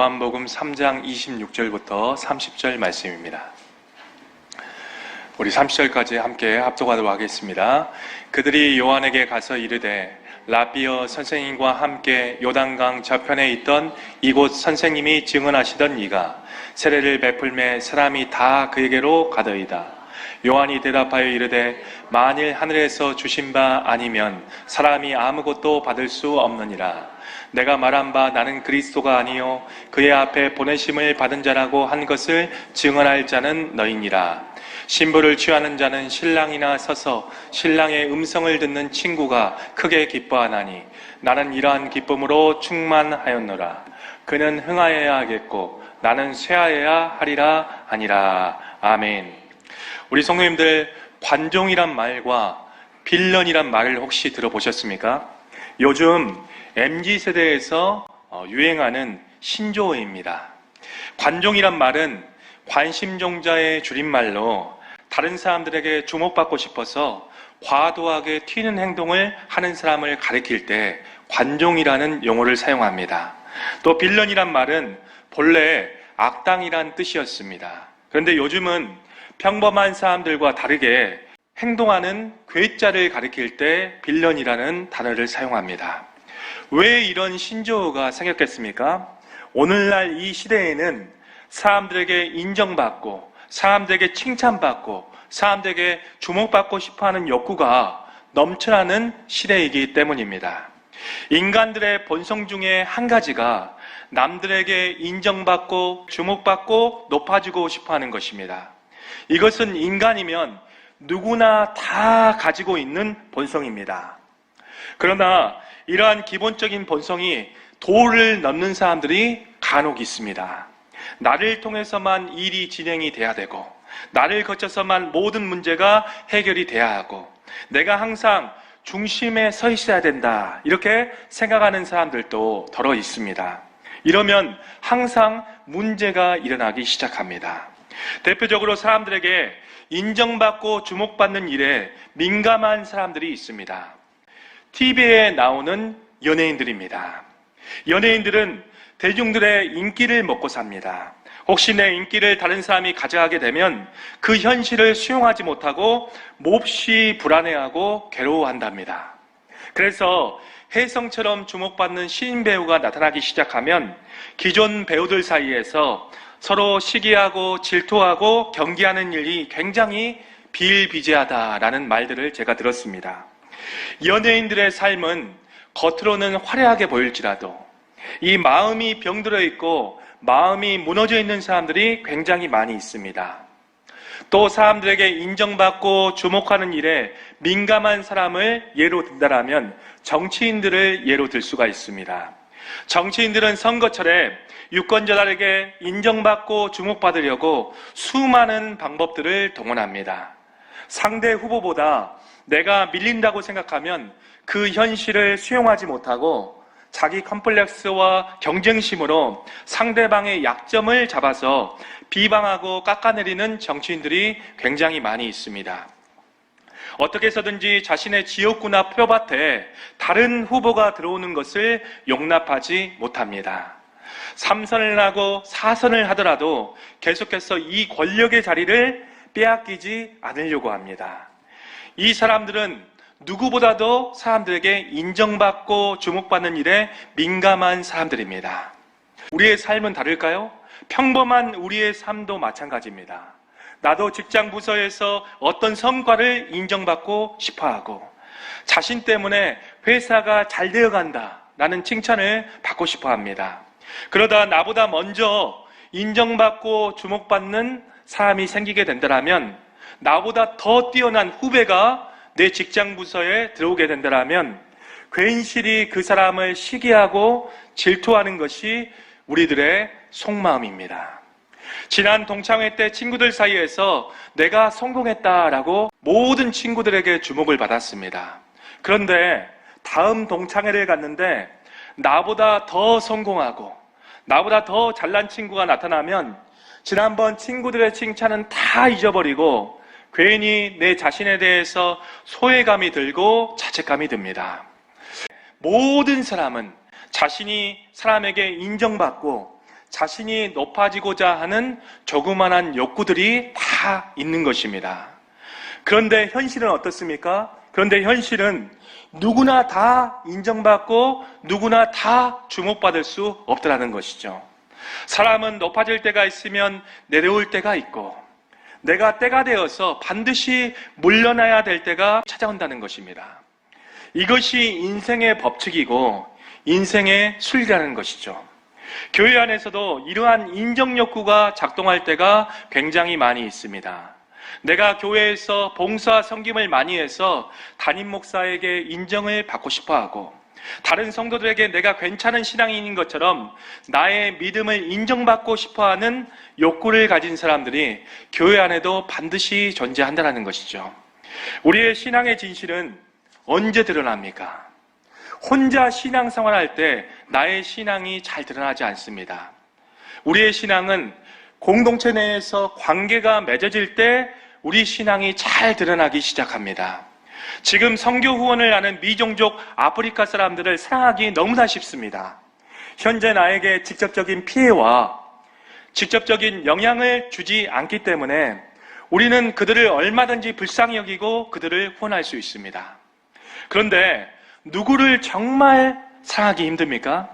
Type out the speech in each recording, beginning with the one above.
요한복음 3장 26절부터 30절 말씀입니다. 우리 30절까지 함께 합독하도록 하겠습니다. 그들이 요한에게 가서 이르되 라비어 선생님과 함께 요단강 저편에 있던 이곳 선생님이 증언하시던 이가 세례를 베풀매 사람이 다 그에게로 가더이다. 요한이 대답하여 이르되 만일 하늘에서 주신 바 아니면 사람이 아무것도 받을 수 없느니라. 내가 말한 바 나는 그리스도가 아니요 그의 앞에 보내심을 받은 자라고 한 것을 증언할 자는 너희니라. 신부를 취하는 자는 신랑이나 서서 신랑의 음성을 듣는 친구가 크게 기뻐하나니 나는 이러한 기쁨으로 충만하였노라. 그는 흥하여야 하겠고 나는 쇠하여야 하리라 하니라. 아멘. 우리 성도님들, 관종이란 말과 빌런이란 말을 혹시 들어보셨습니까? 요즘 MZ세대에서 유행하는 신조어입니다. 관종이란 말은 관심종자의 줄임말로 다른 사람들에게 주목받고 싶어서 과도하게 튀는 행동을 하는 사람을 가리킬 때 관종이라는 용어를 사용합니다. 또 빌런이란 말은 본래 악당이란 뜻이었습니다. 그런데 요즘은 평범한 사람들과 다르게 행동하는 괴짜를 가리킬 때 빌런이라는 단어를 사용합니다. 왜 이런 신조어가 생겼겠습니까? 오늘날 이 시대에는 사람들에게 인정받고 사람들에게 칭찬받고 사람들에게 주목받고 싶어하는 욕구가 넘쳐나는 시대이기 때문입니다. 인간들의 본성 중에 한 가지가 남들에게 인정받고 주목받고 높아지고 싶어하는 것입니다. 이것은 인간이면 누구나 다 가지고 있는 본성입니다. 그러나 이러한 기본적인 본성이 도를 넘는 사람들이 간혹 있습니다. 나를 통해서만 일이 진행이 돼야 되고 나를 거쳐서만 모든 문제가 해결이 돼야 하고 내가 항상 중심에 서 있어야 된다, 이렇게 생각하는 사람들도 더러 있습니다. 이러면 항상 문제가 일어나기 시작합니다. 대표적으로 사람들에게 인정받고 주목받는 일에 민감한 사람들이 있습니다. TV에 나오는 연예인들입니다. 연예인들은 대중들의 인기를 먹고 삽니다. 혹시 내 인기를 다른 사람이 가져가게 되면 그 현실을 수용하지 못하고 몹시 불안해하고 괴로워한답니다. 그래서 혜성처럼 주목받는 신인 배우가 나타나기 시작하면 기존 배우들 사이에서 서로 시기하고 질투하고 경기하는 일이 굉장히 비일비재하다라는 말들을 제가 들었습니다. 연예인들의 삶은 겉으로는 화려하게 보일지라도 이 마음이 병들어 있고 마음이 무너져 있는 사람들이 굉장히 많이 있습니다. 또 사람들에게 인정받고 주목하는 일에 민감한 사람을 예로 든다면 정치인들을 예로 들 수가 있습니다. 정치인들은 선거철에 유권자들에게 인정받고 주목받으려고 수많은 방법들을 동원합니다. 상대 후보보다 내가 밀린다고 생각하면 그 현실을 수용하지 못하고 자기 컴플렉스와 경쟁심으로 상대방의 약점을 잡아서 비방하고 깎아내리는 정치인들이 굉장히 많이 있습니다. 어떻게 해서든지 자신의 지역구나 표밭에 다른 후보가 들어오는 것을 용납하지 못합니다. 3선을 하고 4선을 하더라도 계속해서 이 권력의 자리를 빼앗기지 않으려고 합니다. 이 사람들은 누구보다도 사람들에게 인정받고 주목받는 일에 민감한 사람들입니다. 우리의 삶은 다를까요? 평범한 우리의 삶도 마찬가지입니다. 나도 직장 부서에서 어떤 성과를 인정받고 싶어하고 자신 때문에 회사가 잘 되어간다 라는 칭찬을 받고 싶어합니다. 그러다 나보다 먼저 인정받고 주목받는 사람이 생기게 된다면, 나보다 더 뛰어난 후배가 내 직장 부서에 들어오게 된다면 괜시리 그 사람을 시기하고 질투하는 것이 우리들의 속마음입니다. 지난 동창회 때 친구들 사이에서 내가 성공했다라고 모든 친구들에게 주목을 받았습니다. 그런데 다음 동창회를 갔는데 나보다 더 성공하고 나보다 더 잘난 친구가 나타나면 지난번 친구들의 칭찬은 다 잊어버리고 괜히 내 자신에 대해서 소외감이 들고 자책감이 듭니다. 모든 사람은 자신이 사람에게 인정받고 자신이 높아지고자 하는 조그만한 욕구들이 다 있는 것입니다. 그런데 현실은 어떻습니까? 그런데 현실은 누구나 다 인정받고 누구나 다 주목받을 수 없더라는 것이죠. 사람은 높아질 때가 있으면 내려올 때가 있고 내가 때가 되어서 반드시 물러나야 될 때가 찾아온다는 것입니다. 이것이 인생의 법칙이고 인생의 순리라는 것이죠. 교회 안에서도 이러한 인정 욕구가 작동할 때가 굉장히 많이 있습니다. 내가 교회에서 봉사 섬김을 많이 해서 담임 목사에게 인정을 받고 싶어 하고 다른 성도들에게 내가 괜찮은 신앙인인 것처럼 나의 믿음을 인정받고 싶어 하는 욕구를 가진 사람들이 교회 안에도 반드시 존재한다는 것이죠. 우리의 신앙의 진실은 언제 드러납니까? 혼자 신앙생활할 때 나의 신앙이 잘 드러나지 않습니다. 우리의 신앙은 공동체 내에서 관계가 맺어질 때 우리 신앙이 잘 드러나기 시작합니다. 지금 선교 후원을 하는 미종족 아프리카 사람들을 사랑하기 너무나 쉽습니다. 현재 나에게 직접적인 피해와 직접적인 영향을 주지 않기 때문에 우리는 그들을 얼마든지 불쌍히 여기고 그들을 후원할 수 있습니다. 그런데 누구를 정말 사랑하기 힘듭니까?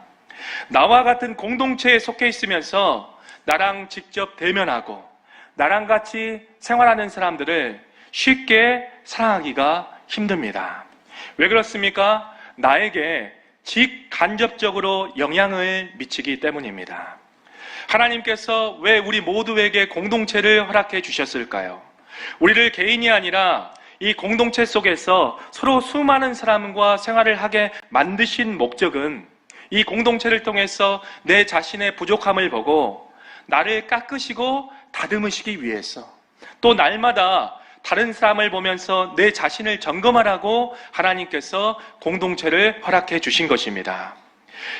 나와 같은 공동체에 속해 있으면서 나랑 직접 대면하고 나랑 같이 생활하는 사람들을 쉽게 사랑하기가 힘듭니다. 왜 그렇습니까? 나에게 직간접적으로 영향을 미치기 때문입니다. 하나님께서 왜 우리 모두에게 공동체를 허락해 주셨을까요? 우리를 개인이 아니라 이 공동체 속에서 서로 수많은 사람과 생활을 하게 만드신 목적은 이 공동체를 통해서 내 자신의 부족함을 보고 나를 깎으시고 다듬으시기 위해서 또 날마다 다른 사람을 보면서 내 자신을 점검하라고 하나님께서 공동체를 허락해 주신 것입니다.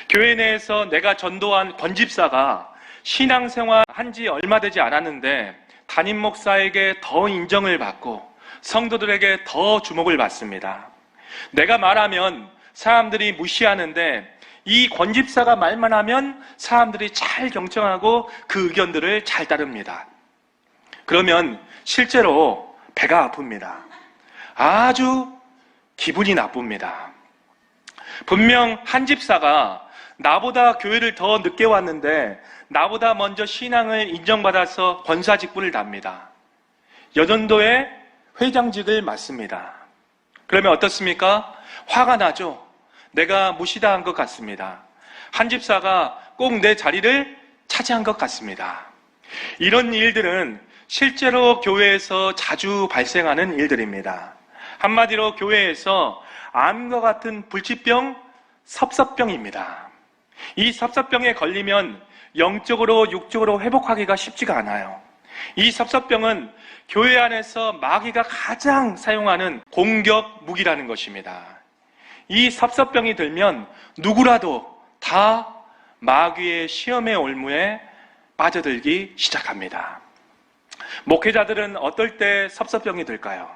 교회 내에서 내가 전도한 권집사가 신앙생활 한 지 얼마 되지 않았는데 담임 목사에게 더 인정을 받고 성도들에게 더 주목을 받습니다. 내가 말하면 사람들이 무시하는데 이 권집사가 말만 하면 사람들이 잘 경청하고 그 의견들을 잘 따릅니다. 그러면 실제로 배가 아픕니다. 아주 기분이 나쁩니다. 분명 한 집사가 나보다 교회를 더 늦게 왔는데 나보다 먼저 신앙을 인정받아서 권사 직분을 답니다. 여전도의 회장직을 맡습니다. 그러면 어떻습니까? 화가 나죠? 내가 무시당한 것 같습니다. 한 집사가 꼭 내 자리를 차지한 것 같습니다. 이런 일들은 실제로 교회에서 자주 발생하는 일들입니다. 한마디로 교회에서 암과 같은 불치병, 섭섭병입니다. 이 섭섭병에 걸리면 영적으로 육적으로 회복하기가 쉽지가 않아요. 이 섭섭병은 교회 안에서 마귀가 가장 사용하는 공격 무기라는 것입니다. 이 섭섭병이 들면 누구라도 다 마귀의 시험의 올무에 빠져들기 시작합니다. 목회자들은 어떨 때 섭섭병이 들까요?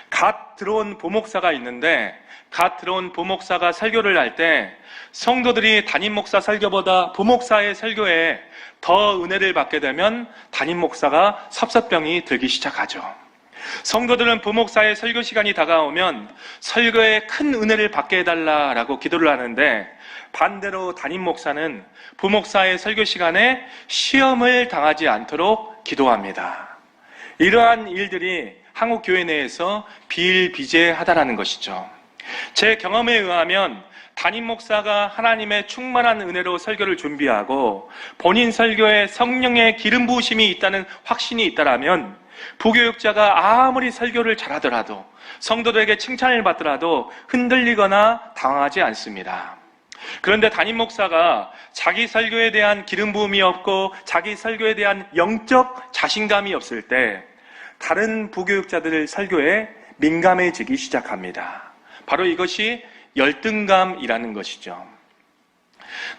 갓 들어온 부목사가 있는데 갓 들어온 부목사가 설교를 할 때 성도들이 담임 목사 설교보다 부목사의 설교에 더 은혜를 받게 되면 담임 목사가 섭섭병이 들기 시작하죠. 성도들은 부목사의 설교 시간이 다가오면 설교에 큰 은혜를 받게 해달라라고 기도를 하는데 반대로 담임 목사는 부목사의 설교 시간에 시험을 당하지 않도록 기도합니다. 이러한 일들이 한국 교회 내에서 비일비재하다라는 것이죠. 제 경험에 의하면 담임 목사가 하나님의 충만한 은혜로 설교를 준비하고 본인 설교에 성령의 기름 부으심이 있다는 확신이 있다라면 부교육자가 아무리 설교를 잘하더라도 성도들에게 칭찬을 받더라도 흔들리거나 당황하지 않습니다. 그런데 담임 목사가 자기 설교에 대한 기름 부음이 없고 자기 설교에 대한 영적 자신감이 없을 때 다른 부교육자들 설교에 민감해지기 시작합니다. 바로 이것이 열등감이라는 것이죠.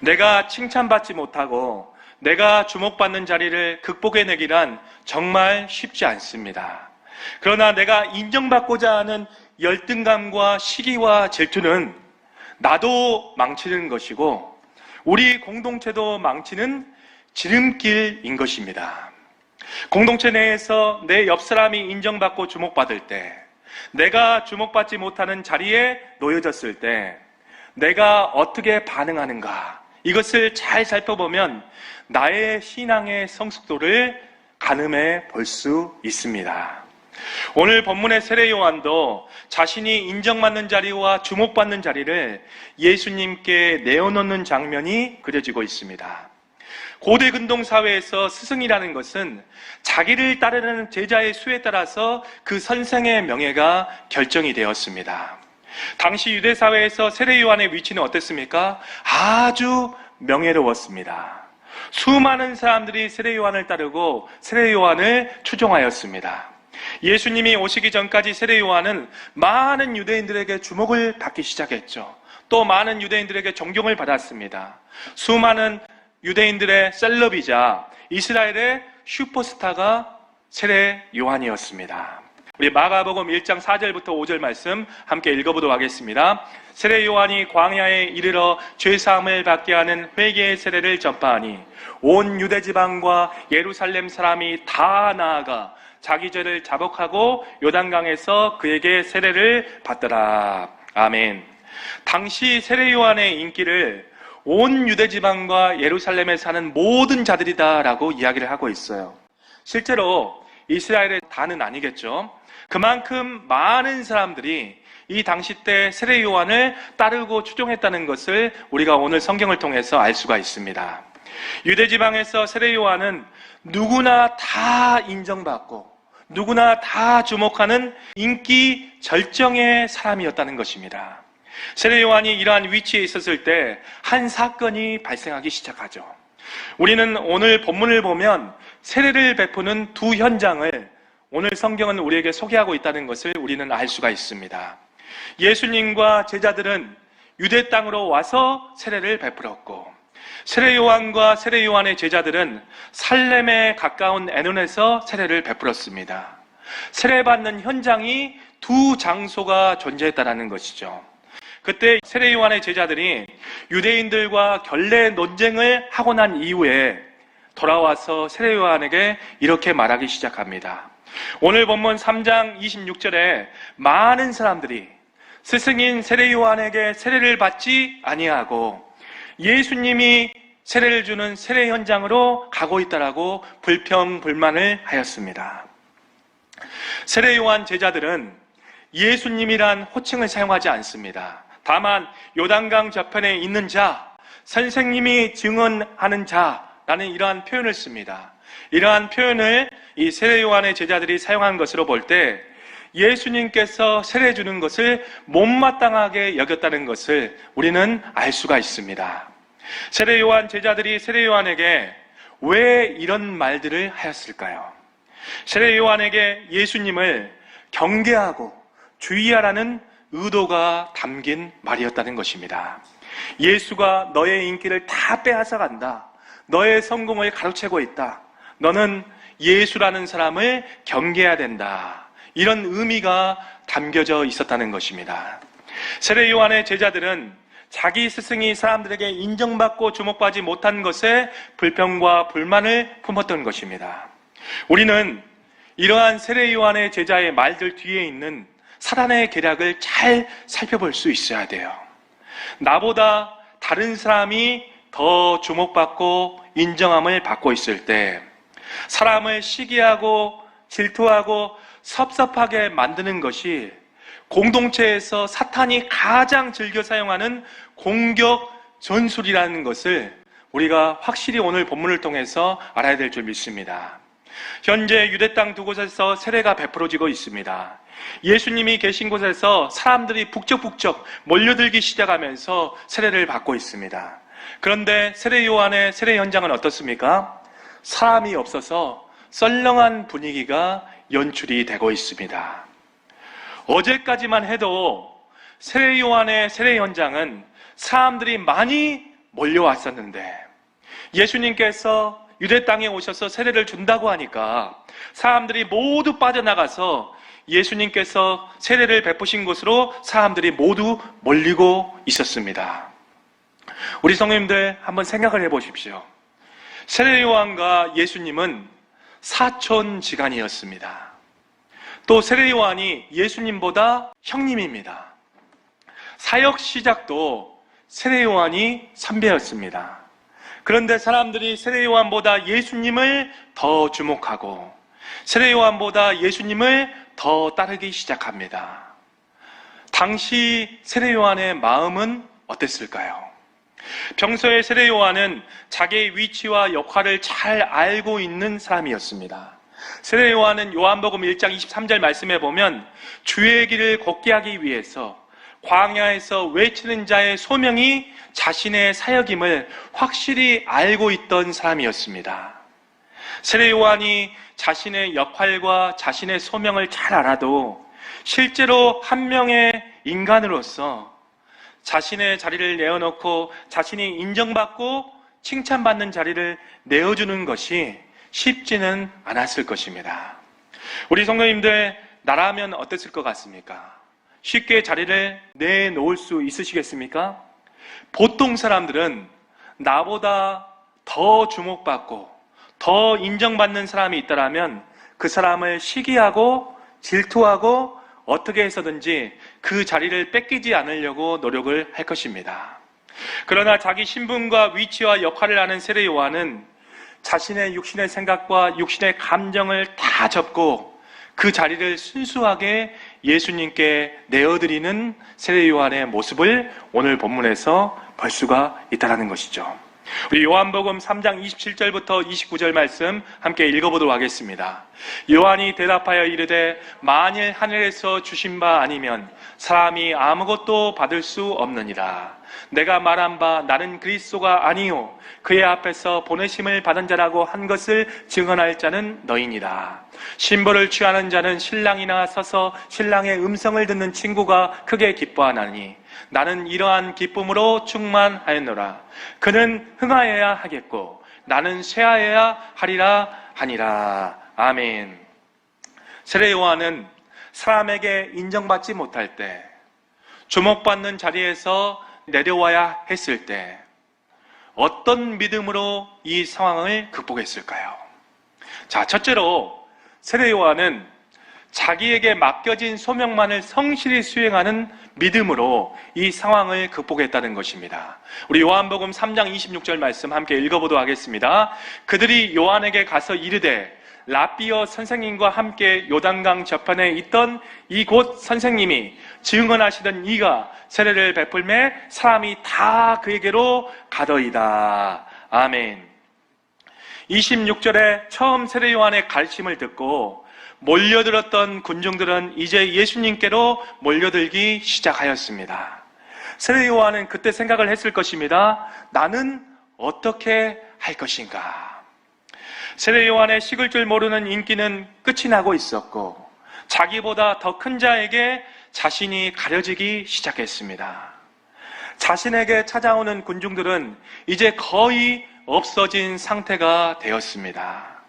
내가 칭찬받지 못하고 내가 주목받는 자리를 극복해내기란 정말 쉽지 않습니다. 그러나 내가 인정받고자 하는 열등감과 시기와 질투는 나도 망치는 것이고 우리 공동체도 망치는 지름길인 것입니다. 공동체 내에서 내 옆 사람이 인정받고 주목받을 때, 내가 주목받지 못하는 자리에 놓여졌을 때 내가 어떻게 반응하는가, 이것을 잘 살펴보면 나의 신앙의 성숙도를 가늠해 볼 수 있습니다. 오늘 본문의 세례 요한도 자신이 인정받는 자리와 주목받는 자리를 예수님께 내어놓는 장면이 그려지고 있습니다. 고대 근동 사회에서 스승이라는 것은 자기를 따르는 제자의 수에 따라서 그 선생의 명예가 결정이 되었습니다. 당시 유대 사회에서 세례 요한의 위치는 어땠습니까? 아주 명예로웠습니다. 수많은 사람들이 세례 요한을 따르고 세례 요한을 추종하였습니다. 예수님이 오시기 전까지 세례 요한은 많은 유대인들에게 주목을 받기 시작했죠. 또 많은 유대인들에게 존경을 받았습니다. 수많은 유대인들의 셀럽이자 이스라엘의 슈퍼스타가 세례 요한이었습니다. 우리 마가복음 1장 4절부터 5절 말씀 함께 읽어보도록 하겠습니다. 세례 요한이 광야에 이르러 죄사함을 받게 하는 회개의 세례를 전파하니 온 유대 지방과 예루살렘 사람이 다 나아가 자기 죄를 자복하고 요단강에서 그에게 세례를 받더라. 아멘. 당시 세례 요한의 인기를 온 유대 지방과 예루살렘에 사는 모든 자들이다라고 이야기를 하고 있어요. 실제로 이스라엘의 다는 아니겠죠. 그만큼 많은 사람들이 이 당시 때 세례 요한을 따르고 추종했다는 것을 우리가 오늘 성경을 통해서 알 수가 있습니다. 유대 지방에서 세례 요한은 누구나 다 인정받고 누구나 다 주목하는 인기 절정의 사람이었다는 것입니다. 세례 요한이 이러한 위치에 있었을 때 한 사건이 발생하기 시작하죠. 우리는 오늘 본문을 보면 세례를 베푸는 두 현장을 오늘 성경은 우리에게 소개하고 있다는 것을 우리는 알 수가 있습니다. 예수님과 제자들은 유대 땅으로 와서 세례를 베풀었고, 세례 요한과 세례 요한의 제자들은 살렘에 가까운 에논에서 세례를 베풀었습니다. 세례받는 현장이 두 장소가 존재했다는 것이죠. 그때 세례 요한의 제자들이 유대인들과 결례 논쟁을 하고 난 이후에 돌아와서 세례 요한에게 이렇게 말하기 시작합니다. 오늘 본문 3장 26절에 많은 사람들이 스승인 세례 요한에게 세례를 받지 아니하고 예수님이 세례를 주는 세례 현장으로 가고 있다라고 불평불만을 하였습니다. 세례 요한 제자들은 예수님이란 호칭을 사용하지 않습니다. 다만 요단강 저편에 있는 자, 선생님이 증언하는 자라는 이러한 표현을 씁니다. 이러한 표현을 이 세례 요한의 제자들이 사용한 것으로 볼 때 예수님께서 세례 주는 것을 못마땅하게 여겼다는 것을 우리는 알 수가 있습니다. 세례 요한 제자들이 세례 요한에게 왜 이런 말들을 하였을까요? 세례 요한에게 예수님을 경계하고 주의하라는 의도가 담긴 말이었다는 것입니다. 예수가 너의 인기를 다 빼앗아 간다. 너의 성공을 가로채고 있다. 너는 예수라는 사람을 경계해야 된다. 이런 의미가 담겨져 있었다는 것입니다. 세례 요한의 제자들은 자기 스승이 사람들에게 인정받고 주목받지 못한 것에 불평과 불만을 품었던 것입니다. 우리는 이러한 세례 요한의 제자의 말들 뒤에 있는 사단의 계략을 잘 살펴볼 수 있어야 돼요. 나보다 다른 사람이 더 주목받고 인정함을 받고 있을 때 사람을 시기하고 질투하고 섭섭하게 만드는 것이 공동체에서 사탄이 가장 즐겨 사용하는 공격 전술이라는 것을 우리가 확실히 오늘 본문을 통해서 알아야 될 줄 믿습니다. 현재 유대 땅 두 곳에서 세례가 베풀어지고 있습니다. 예수님이 계신 곳에서 사람들이 북적북적 몰려들기 시작하면서 세례를 받고 있습니다. 그런데 세례 요한의 세례 현장은 어떻습니까? 사람이 없어서 썰렁한 분위기가 연출이 되고 있습니다. 어제까지만 해도 세례 요한의 세례 현장은 사람들이 많이 몰려왔었는데 예수님께서 유대 땅에 오셔서 세례를 준다고 하니까 사람들이 모두 빠져나가서 예수님께서 세례를 베푸신 곳으로 사람들이 모두 몰리고 있었습니다. 우리 성도님들 한번 생각을 해보십시오. 세례 요한과 예수님은 사촌지간이었습니다. 또 세례 요한이 예수님보다 형님입니다. 사역 시작도 세례 요한이 선배였습니다. 그런데 사람들이 세례 요한보다 예수님을 더 주목하고 세례 요한보다 예수님을 더 따르기 시작합니다. 당시 세례 요한의 마음은 어땠을까요? 평소에 세례 요한은 자기의 위치와 역할을 잘 알고 있는 사람이었습니다. 세례 요한은 요한복음 1장 23절 말씀에 보면 주의 길을 걷게 하기 위해서 광야에서 외치는 자의 소명이 자신의 사역임을 확실히 알고 있던 사람이었습니다. 세례 요한이 자신의 역할과 자신의 소명을 잘 알아도 실제로 한 명의 인간으로서 자신의 자리를 내어놓고 자신이 인정받고 칭찬받는 자리를 내어주는 것이 쉽지는 않았을 것입니다. 우리 성도님들, 나라면 어땠을 것 같습니까? 쉽게 자리를 내놓을 수 있으시겠습니까? 보통 사람들은 나보다 더 주목받고 더 인정받는 사람이 있다면 그 사람을 시기하고 질투하고 어떻게 해서든지 그 자리를 뺏기지 않으려고 노력을 할 것입니다. 그러나 자기 신분과 위치와 역할을 아는 세례 요한은 자신의 육신의 생각과 육신의 감정을 다 접고 그 자리를 순수하게 예수님께 내어드리는 세례 요한의 모습을 오늘 본문에서 볼 수가 있다는 것이죠. 우리 요한복음 3장 27절부터 29절 말씀 함께 읽어보도록 하겠습니다. 요한이 대답하여 이르되 만일 하늘에서 주신 바 아니면 사람이 아무것도 받을 수 없느니라. 내가 말한 바 나는 그리스도가 아니요 그의 앞에서 보내심을 받은 자라고 한 것을 증언할 자는 너희니라. 신부를 취하는 자는 신랑이나 서서 신랑의 음성을 듣는 친구가 크게 기뻐하나니 나는 이러한 기쁨으로 충만하였노라. 그는 흥하여야 하겠고 나는 쇠하여야 하리라 하니라. 아멘. 세례 요한은 사람에게 인정받지 못할 때, 주목받는 자리에서 내려와야 했을 때 어떤 믿음으로 이 상황을 극복했을까요? 자, 첫째로 세례 요한은 자기에게 맡겨진 소명만을 성실히 수행하는 믿음으로 이 상황을 극복했다는 것입니다. 우리 요한복음 3장 26절 말씀 함께 읽어보도록 하겠습니다. 그들이 요한에게 가서 이르되 라비어 선생님과 함께 요단강 저편에 있던 이곳 선생님이 증언하시던 이가 세례를 베풀매 사람이 다 그에게로 가더이다. 아멘. 26절에 처음 세례 요한의 가르침을 듣고 몰려들었던 군중들은 이제 예수님께로 몰려들기 시작하였습니다. 세례 요한은 그때 생각을 했을 것입니다. 나는 어떻게 할 것인가? 세례 요한의 식을 줄 모르는 인기는 끝이 나고 있었고 자기보다 더 큰 자에게 자신이 가려지기 시작했습니다. 자신에게 찾아오는 군중들은 이제 거의 없어진 상태가 되었습니다.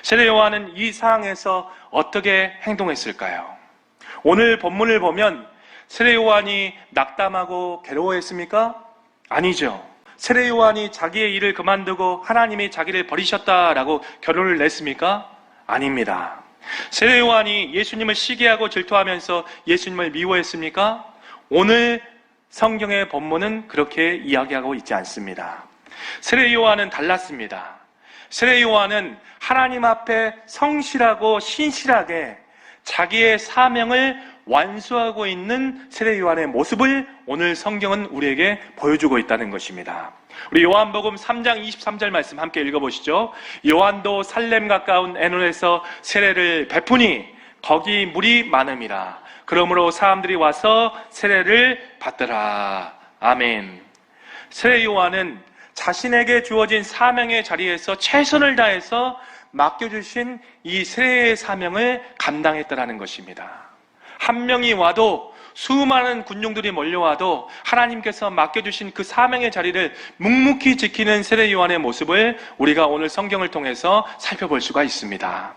세례 요한은 이 상황에서 어떻게 행동했을까요? 오늘 본문을 보면 세례 요한이 낙담하고 괴로워했습니까? 아니죠. 세례 요한이 자기의 일을 그만두고 하나님이 자기를 버리셨다라고 결론을 냈습니까? 아닙니다. 세례 요한이 예수님을 시기하고 질투하면서 예수님을 미워했습니까? 오늘 성경의 본문은 그렇게 이야기하고 있지 않습니다. 세례 요한은 달랐습니다. 세례 요한은 하나님 앞에 성실하고 신실하게 자기의 사명을 완수하고 있는 세례 요한의 모습을 오늘 성경은 우리에게 보여주고 있다는 것입니다. 우리 요한복음 3장 23절 말씀 함께 읽어보시죠. 요한도 살렘 가까운 에논에서 세례를 베푸니 거기 물이 많음이라. 그러므로 사람들이 와서 세례를 받더라. 아멘. 세례 요한은 자신에게 주어진 사명의 자리에서 최선을 다해서 맡겨주신 이 세례의 사명을 감당했다는 것입니다. 한 명이 와도 수많은 군중들이 몰려와도 하나님께서 맡겨주신 그 사명의 자리를 묵묵히 지키는 세례 요한의 모습을 우리가 오늘 성경을 통해서 살펴볼 수가 있습니다.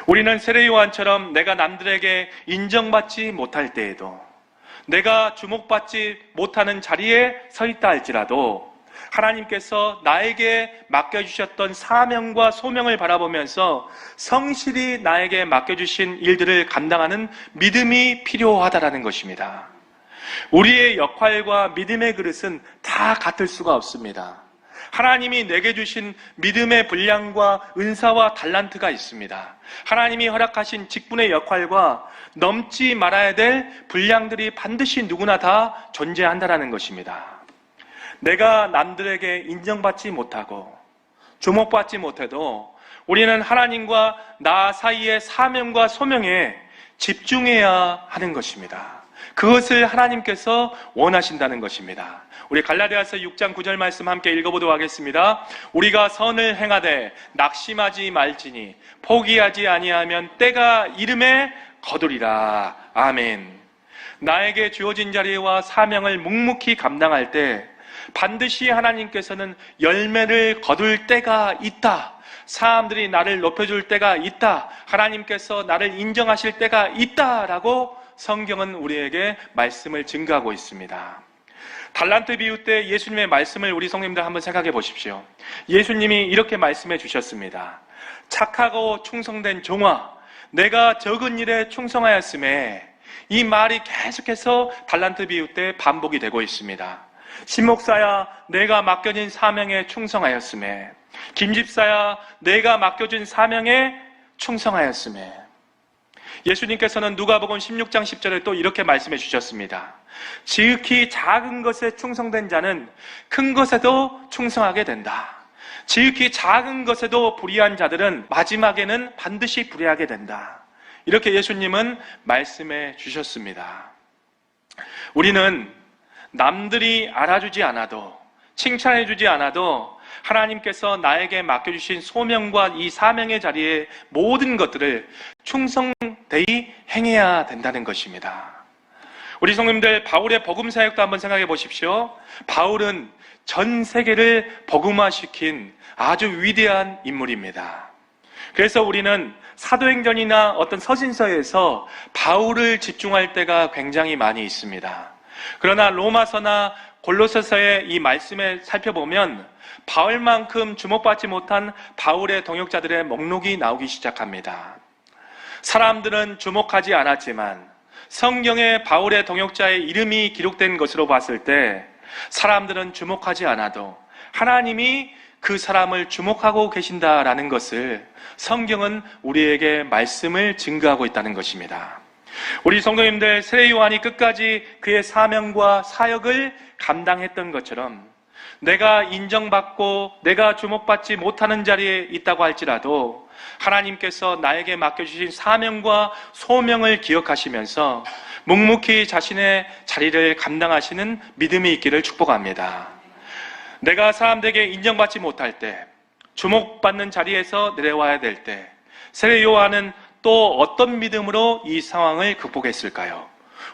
우리는 세례 요한처럼 내가 남들에게 인정받지 못할 때에도 내가 주목받지 못하는 자리에 서 있다 할지라도 하나님께서 나에게 맡겨주셨던 사명과 소명을 바라보면서 성실히 나에게 맡겨주신 일들을 감당하는 믿음이 필요하다라는 것입니다. 우리의 역할과 믿음의 그릇은 다 같을 수가 없습니다. 하나님이 내게 주신 믿음의 분량과 은사와 달란트가 있습니다. 하나님이 허락하신 직분의 역할과 넘지 말아야 될 분량들이 반드시 누구나 다 존재한다는 것입니다. 내가 남들에게 인정받지 못하고 주목받지 못해도 우리는 하나님과 나 사이의 사명과 소명에 집중해야 하는 것입니다. 그것을 하나님께서 원하신다는 것입니다. 우리 갈라디아서 6장 9절 말씀 함께 읽어보도록 하겠습니다. 우리가 선을 행하되 낙심하지 말지니 포기하지 아니하면 때가 이름에 거두리라. 아멘. 나에게 주어진 자리와 사명을 묵묵히 감당할 때 반드시 하나님께서는 열매를 거둘 때가 있다. 사람들이 나를 높여줄 때가 있다. 하나님께서 나를 인정하실 때가 있다라고 성경은 우리에게 말씀을 증거하고 있습니다. 달란트 비유 때 예수님의 말씀을 우리 성도님들 한번 생각해 보십시오. 예수님이 이렇게 말씀해 주셨습니다. 착하고 충성된 종아, 내가 적은 일에 충성하였음에, 이 말이 계속해서 달란트 비유 때 반복이 되고 있습니다. 신목사야, 내가 맡겨진 사명에 충성하였음에, 김집사야, 내가 맡겨진 사명에 충성하였음에. 예수님께서는 누가복음 16장 10절에 또 이렇게 말씀해 주셨습니다. 지극히 작은 것에 충성된 자는 큰 것에도 충성하게 된다. 지극히 작은 것에도 불의한 자들은 마지막에는 반드시 불의하게 된다. 이렇게 예수님은 말씀해 주셨습니다. 우리는 남들이 알아주지 않아도, 칭찬해 주지 않아도 하나님께서 나에게 맡겨주신 소명과 이 사명의 자리에 모든 것들을 충성되이 행해야 된다는 것입니다. 우리 성도님들, 바울의 복음 사역도 한번 생각해 보십시오. 바울은 전 세계를 복음화시킨 아주 위대한 인물입니다. 그래서 우리는 사도행전이나 어떤 서신서에서 바울을 집중할 때가 굉장히 많이 있습니다. 그러나 로마서나 골로새서의 이 말씀에 살펴보면 바울만큼 주목받지 못한 바울의 동역자들의 목록이 나오기 시작합니다. 사람들은 주목하지 않았지만 성경에 바울의 동역자의 이름이 기록된 것으로 봤을 때 사람들은 주목하지 않아도 하나님이 그 사람을 주목하고 계신다라는 것을 성경은 우리에게 말씀을 증거하고 있다는 것입니다. 우리 성도님들, 세례 요한이 끝까지 그의 사명과 사역을 감당했던 것처럼 내가 인정받고 내가 주목받지 못하는 자리에 있다고 할지라도 하나님께서 나에게 맡겨주신 사명과 소명을 기억하시면서 묵묵히 자신의 자리를 감당하시는 믿음이 있기를 축복합니다. 내가 사람들에게 인정받지 못할 때, 주목받는 자리에서 내려와야 될 때, 세례 요한은 또 어떤 믿음으로 이 상황을 극복했을까요?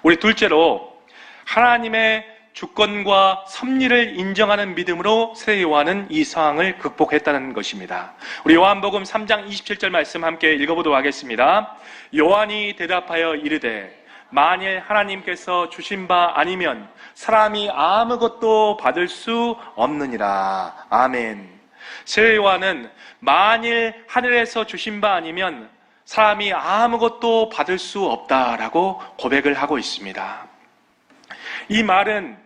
우리 둘째로 하나님의 주권과 섭리를 인정하는 믿음으로 세례 요한은 이 상황을 극복했다는 것입니다. 우리 요한복음 3장 27절 말씀 함께 읽어보도록 하겠습니다. 요한이 대답하여 이르되 만일 하나님께서 주신 바 아니면 사람이 아무것도 받을 수 없느니라. 아멘. 세례 요한은 만일 하늘에서 주신 바 아니면 사람이 아무것도 받을 수 없다라고 고백을 하고 있습니다. 이 말은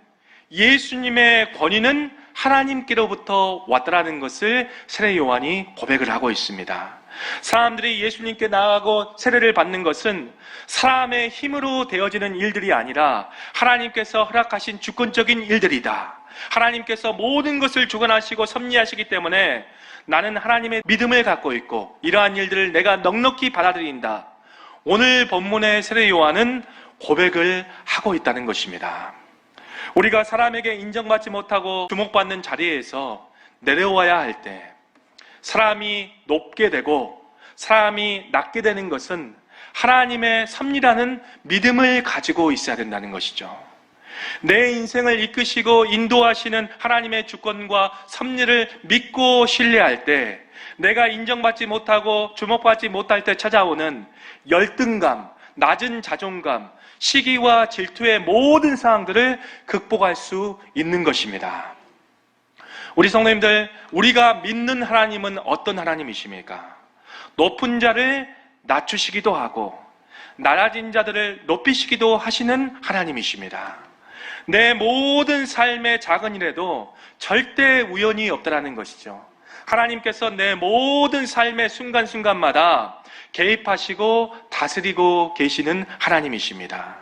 예수님의 권위는 하나님께로부터 왔다라는 것을 세례 요한이 고백을 하고 있습니다. 사람들이 예수님께 나아가고 세례를 받는 것은 사람의 힘으로 되어지는 일들이 아니라 하나님께서 허락하신 주권적인 일들이다. 하나님께서 모든 것을 주관하시고 섭리하시기 때문에 나는 하나님의 믿음을 갖고 있고 이러한 일들을 내가 넉넉히 받아들인다. 오늘 본문의 세례 요한은 고백을 하고 있다는 것입니다. 우리가 사람에게 인정받지 못하고 주목받는 자리에서 내려와야 할 때 사람이 높게 되고 사람이 낮게 되는 것은 하나님의 섭리라는 믿음을 가지고 있어야 된다는 것이죠. 내 인생을 이끄시고 인도하시는 하나님의 주권과 섭리를 믿고 신뢰할 때 내가 인정받지 못하고 주목받지 못할 때 찾아오는 열등감, 낮은 자존감, 시기와 질투의 모든 상황들을 극복할 수 있는 것입니다. 우리 성도님들, 우리가 믿는 하나님은 어떤 하나님이십니까? 높은 자를 낮추시기도 하고 낮아진 자들을 높이시기도 하시는 하나님이십니다. 내 모든 삶의 작은 일에도 절대 우연이 없다라는 것이죠. 하나님께서 내 모든 삶의 순간순간마다 개입하시고 다스리고 계시는 하나님이십니다.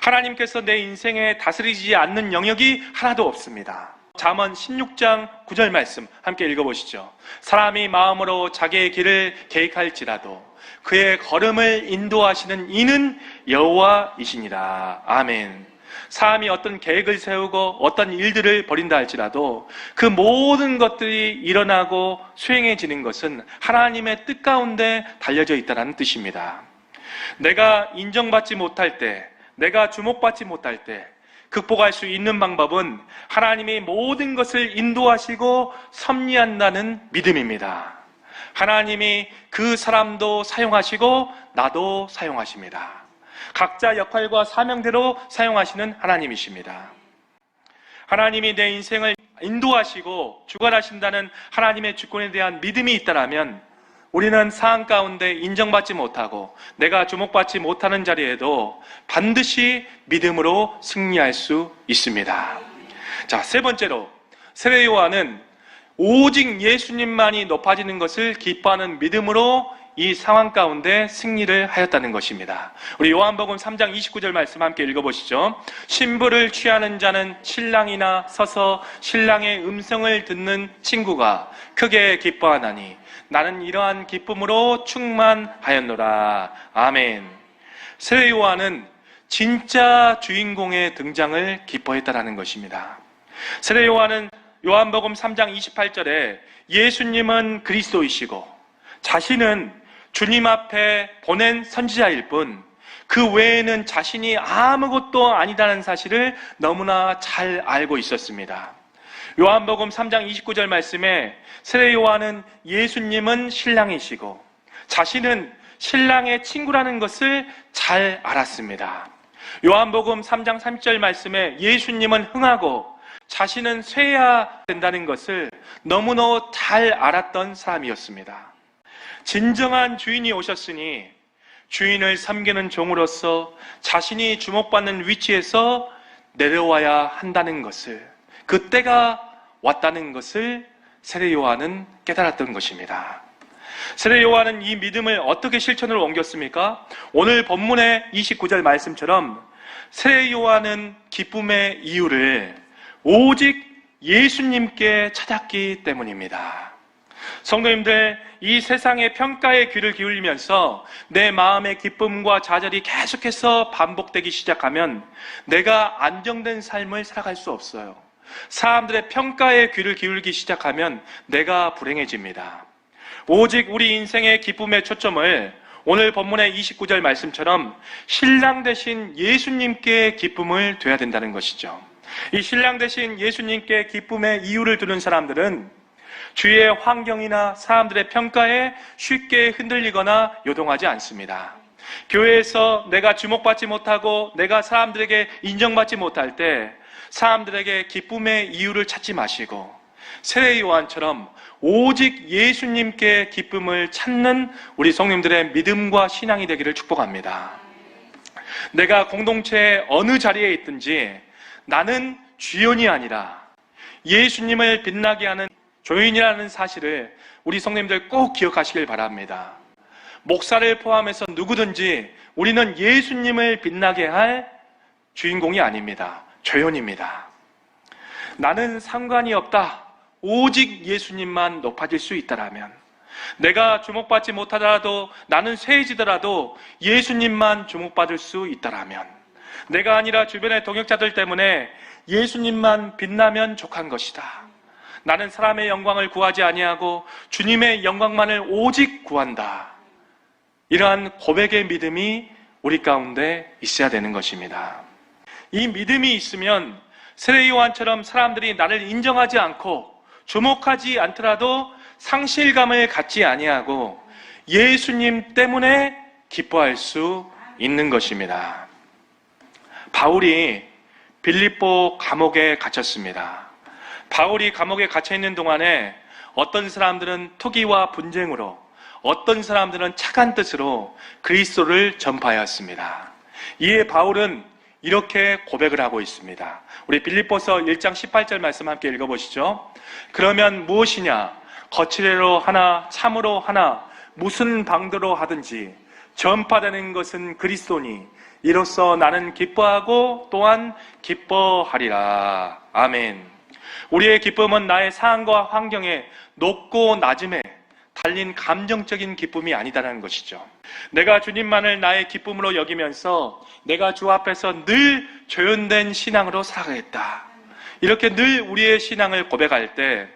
하나님께서 내 인생에 다스리지 않는 영역이 하나도 없습니다. 잠언 16장 9절 말씀 함께 읽어보시죠. 사람이 마음으로 자기의 길을 계획할지라도 그의 걸음을 인도하시는 이는 여호와이시니라. 아멘. 사람이 어떤 계획을 세우고 어떤 일들을 벌인다 할지라도 그 모든 것들이 일어나고 수행해지는 것은 하나님의 뜻 가운데 달려져 있다는 뜻입니다. 내가 인정받지 못할 때, 내가 주목받지 못할 때 극복할 수 있는 방법은 하나님이 모든 것을 인도하시고 섭리한다는 믿음입니다. 하나님이 그 사람도 사용하시고 나도 사용하십니다. 각자 역할과 사명대로 사용하시는 하나님이십니다. 하나님이 내 인생을 인도하시고 주관하신다는 하나님의 주권에 대한 믿음이 있다면 우리는 상황 가운데 인정받지 못하고 내가 주목받지 못하는 자리에도 반드시 믿음으로 승리할 수 있습니다. 자, 세 번째로 세례 요한은 오직 예수님만이 높아지는 것을 기뻐하는 믿음으로 이 상황 가운데 승리를 하였다는 것입니다. 우리 요한복음 3장 29절 말씀 함께 읽어보시죠. 신부를 취하는 자는 신랑이나 서서 신랑의 음성을 듣는 친구가 크게 기뻐하나니 나는 이러한 기쁨으로 충만하였노라. 아멘. 세례 요한은 진짜 주인공의 등장을 기뻐했다라는 것입니다. 세례 요한은 요한복음 3장 28절에 예수님은 그리스도이시고 자신은 주님 앞에 보낸 선지자일 뿐 그 외에는 자신이 아무것도 아니다는 사실을 너무나 잘 알고 있었습니다. 요한복음 3장 29절 말씀에 세례 요한은 예수님은 신랑이시고 자신은 신랑의 친구라는 것을 잘 알았습니다. 요한복음 3장 30절 말씀에 예수님은 흥하고 자신은 쇠야 된다는 것을 너무나 잘 알았던 사람이었습니다. 진정한 주인이 오셨으니 주인을 섬기는 종으로서 자신이 주목받는 위치에서 내려와야 한다는 것을, 그때가 왔다는 것을 세례 요한은 깨달았던 것입니다. 세례 요한은 이 믿음을 어떻게 실천으로 옮겼습니까? 오늘 본문의 29절 말씀처럼 세례 요한은 기쁨의 이유를 오직 예수님께 찾았기 때문입니다. 성도님들, 이 세상의 평가에 귀를 기울이면서 내 마음의 기쁨과 좌절이 계속해서 반복되기 시작하면 내가 안정된 삶을 살아갈 수 없어요. 사람들의 평가에 귀를 기울이기 시작하면 내가 불행해집니다. 오직 우리 인생의 기쁨의 초점을 오늘 본문의 29절 말씀처럼 신랑 되신 예수님께 기쁨을 둬야 된다는 것이죠. 이 신랑 되신 예수님께 기쁨의 이유를 두는 사람들은 주위의 환경이나 사람들의 평가에 쉽게 흔들리거나 요동하지 않습니다. 교회에서 내가 주목받지 못하고 내가 사람들에게 인정받지 못할 때 사람들에게 기쁨의 이유를 찾지 마시고 세례 요한처럼 오직 예수님께 기쁨을 찾는 우리 성님들의 믿음과 신앙이 되기를 축복합니다. 내가 공동체의 어느 자리에 있든지 나는 주연이 아니라 예수님을 빛나게 하는 조인이라는 사실을 우리 성도님들 꼭 기억하시길 바랍니다. 목사를 포함해서 누구든지 우리는 예수님을 빛나게 할 주인공이 아닙니다. 조연입니다. 나는 상관이 없다. 오직 예수님만 높아질 수 있다라면, 내가 주목받지 못하더라도 나는 쇠해지더라도 예수님만 주목받을 수 있다라면, 내가 아니라 주변의 동역자들 때문에 예수님만 빛나면 족한 것이다. 나는 사람의 영광을 구하지 아니하고 주님의 영광만을 오직 구한다. 이러한 고백의 믿음이 우리 가운데 있어야 되는 것입니다. 이 믿음이 있으면 세례 요한처럼 사람들이 나를 인정하지 않고 주목하지 않더라도 상실감을 갖지 아니하고 예수님 때문에 기뻐할 수 있는 것입니다. 바울이 빌립보 감옥에 갇혔습니다. 바울이 감옥에 갇혀 있는 동안에 어떤 사람들은 투기와 분쟁으로, 어떤 사람들은 착한 뜻으로 그리스도를 전파하였습니다. 이에 바울은 이렇게 고백을 하고 있습니다. 우리 빌립보서 1장 18절 말씀 함께 읽어보시죠. 그러면 무엇이냐? 거칠애로 하나 참으로 하나 무슨 방도로 하든지 전파되는 것은 그리스도니 이로써 나는 기뻐하고 또한 기뻐하리라. 아멘. 우리의 기쁨은 나의 상황과 환경에 높고 낮음에 달린 감정적인 기쁨이 아니다라는 것이죠. 내가 주님만을 나의 기쁨으로 여기면서 내가 주 앞에서 늘 조연된 신앙으로 살아가겠다. 이렇게 늘 우리의 신앙을 고백할 때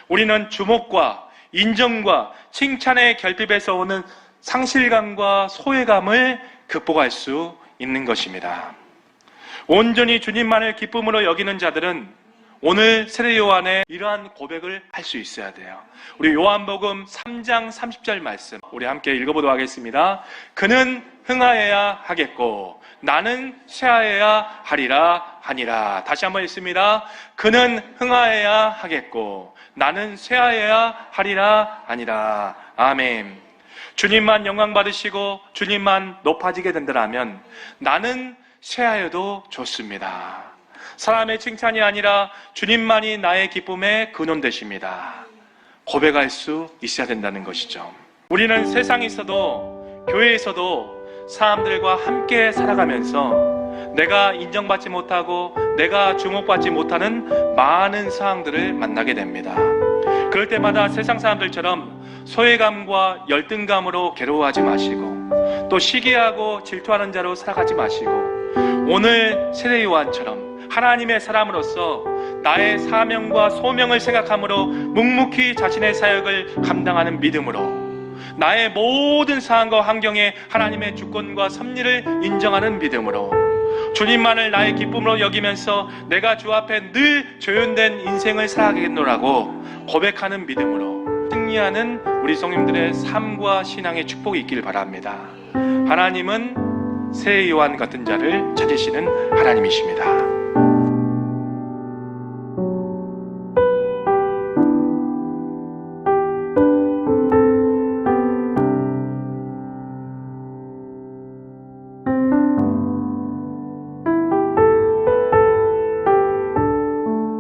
우리는 주목과 인정과 칭찬의 결핍에서 오는 상실감과 소외감을 극복할 수 있는 것입니다. 온전히 주님만을 기쁨으로 여기는 자들은 오늘 세례 요한의 이러한 고백을 할 수 있어야 돼요. 우리 요한복음 3장 30절 말씀 우리 함께 읽어보도록 하겠습니다. 그는 흥하여야 하겠고 나는 쇠하여야 하리라 하니라. 다시 한번 읽습니다. 그는 흥하여야 하겠고 나는 쇠하여야 하리라 하니라. 아멘. 주님만 영광 받으시고 주님만 높아지게 된다면 나는 쇠하여도 좋습니다. 사람의 칭찬이 아니라 주님만이 나의 기쁨의 근원 되십니다. 고백할 수 있어야 된다는 것이죠. 우리는 세상에서도 교회에서도 사람들과 함께 살아가면서 내가 인정받지 못하고 내가 주목받지 못하는 많은 상황들을 만나게 됩니다. 그럴 때마다 세상 사람들처럼 소외감과 열등감으로 괴로워하지 마시고 또 시기하고 질투하는 자로 살아가지 마시고 오늘 세례 요한처럼 하나님의 사람으로서 나의 사명과 소명을 생각함으로 묵묵히 자신의 사역을 감당하는 믿음으로 나의 모든 상황과 환경에 하나님의 주권과 섭리를 인정하는 믿음으로 주님만을 나의 기쁨으로 여기면서 내가 주 앞에 늘 조연된 인생을 살아가겠노라고 고백하는 믿음으로 승리하는 우리 성님들의 삶과 신앙의 축복이 있기를 바랍니다. 하나님은 세례 요한 같은 자를 찾으시는 하나님이십니다.